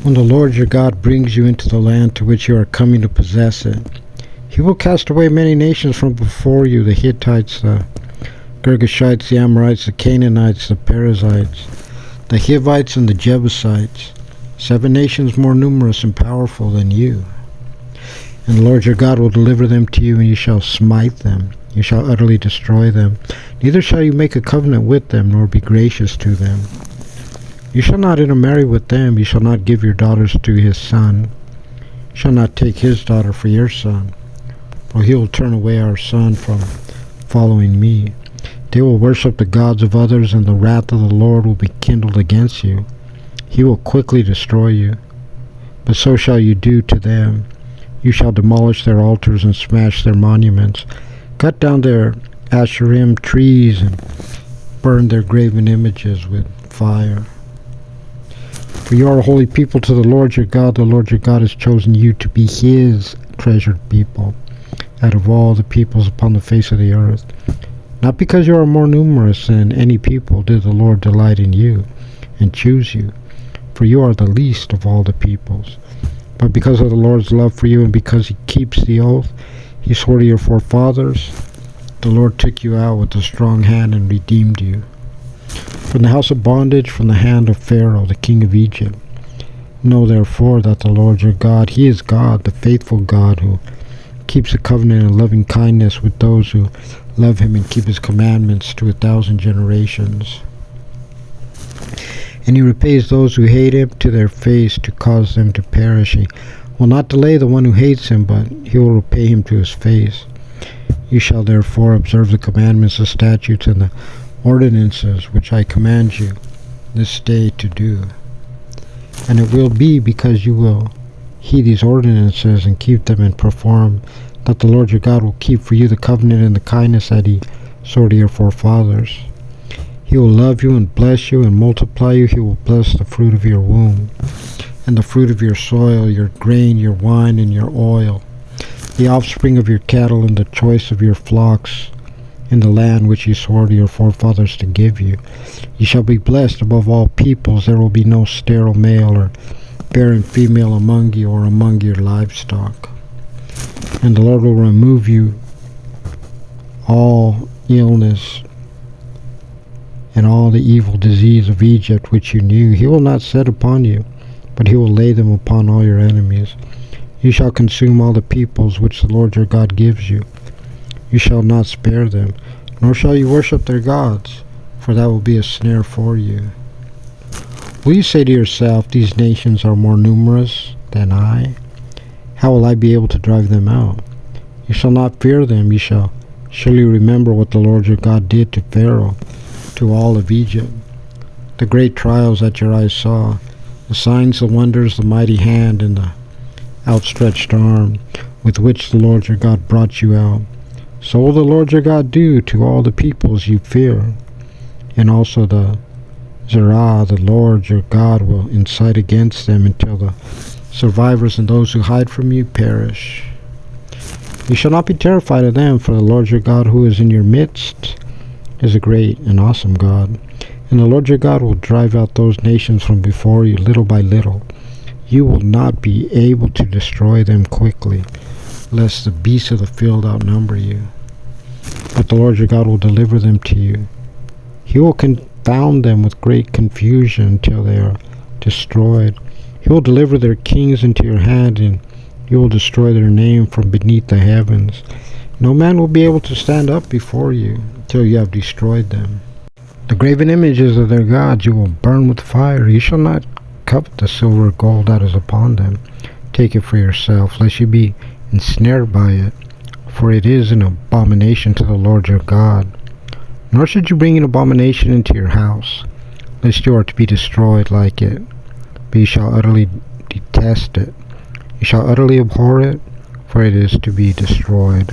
When the Lord your God brings you into the land to which you are coming to possess it, he will cast away many nations from before you, the Hittites, the Girgashites, the Amorites, the Canaanites, the Perizzites, the Hivites, and the Jebusites, 7 nations more numerous and powerful than you. And the Lord your God will deliver them to you, and you shall smite them. You shall utterly destroy them. Neither shall you make a covenant with them, nor be gracious to them. You shall not intermarry with them. You shall not give your daughters to his son. You shall not take his daughter for your son, for he will turn away our son from following me. They will worship the gods of others, and the wrath of the Lord will be kindled against you. He will quickly destroy you. But so shall you do to them. You shall demolish their altars and smash their monuments, cut down their Asherim trees, and burn their graven images with fire. For you are a holy people to the Lord your God. The Lord your God has chosen you to be his treasured people out of all the peoples upon the face of the earth. Not because you are more numerous than any people did the Lord delight in you and choose you, for you are the least of all the peoples, but because of the Lord's love for you, and because he keeps the oath he swore to your forefathers. The Lord took you out with a strong hand and redeemed you from the house of bondage, from the hand of Pharaoh, the king of Egypt. Know therefore that the Lord your God, he is God, the faithful God, who keeps a covenant and loving kindness with those who love him and keep his commandments to 1,000 generations. And he repays those who hate him to their face, to cause them to perish. He will not delay the one who hates him, but he will repay him to his face. You shall therefore observe the commandments, the statutes, and the ordinances which I command you this day to do. And it will be because you will heed these ordinances and keep them and perform, that the Lord your God will keep for you the covenant and the kindness that he swore to your forefathers. He will love you and bless you and multiply you. He will bless the fruit of your womb, and the fruit of your soil, your grain, your wine, and your oil, the offspring of your cattle, and the choice of your flocks, in the land which he swore to your forefathers to give you. You shall be blessed above all peoples. There will be no sterile male or barren female among you or among your livestock. And the Lord will remove you all illness and all the evil disease of Egypt which you knew. He will not set upon you, but he will lay them upon all your enemies. You shall consume all the peoples which the Lord your God gives you. You shall not spare them, nor shall you worship their gods, for that will be a snare for you. Will you say to yourself, these nations are more numerous than I? How will I be able to drive them out? You shall not fear them. You shall surely remember what the Lord your God did to Pharaoh, to all of Egypt, the great trials that your eyes saw, the signs, the wonders, the mighty hand, and the outstretched arm with which the Lord your God brought you out. So will the Lord your God do to all the peoples you fear, and also the Zerah, the Lord your God will incite against them until the survivors and those who hide from you perish. You shall not be terrified of them, for the Lord your God who is in your midst is a great and awesome God. And the Lord your God will drive out those nations from before you little by little. You will not be able to destroy them quickly, lest the beasts of the field outnumber you. But the Lord your God will deliver them to you. He will confound them with great confusion until they are destroyed. He will deliver their kings into your hand, and you will destroy their name from beneath the heavens. No man will be able to stand up before you until you have destroyed them. The graven images of their gods you will burn with fire. You shall not covet the silver or gold that is upon them. Take it for yourself, lest you be ensnared by it, for it is an abomination to the Lord your God. Nor should you bring an abomination into your house, lest you are to be destroyed like it. But you shall utterly detest it. You shall utterly abhor it, for it is to be destroyed.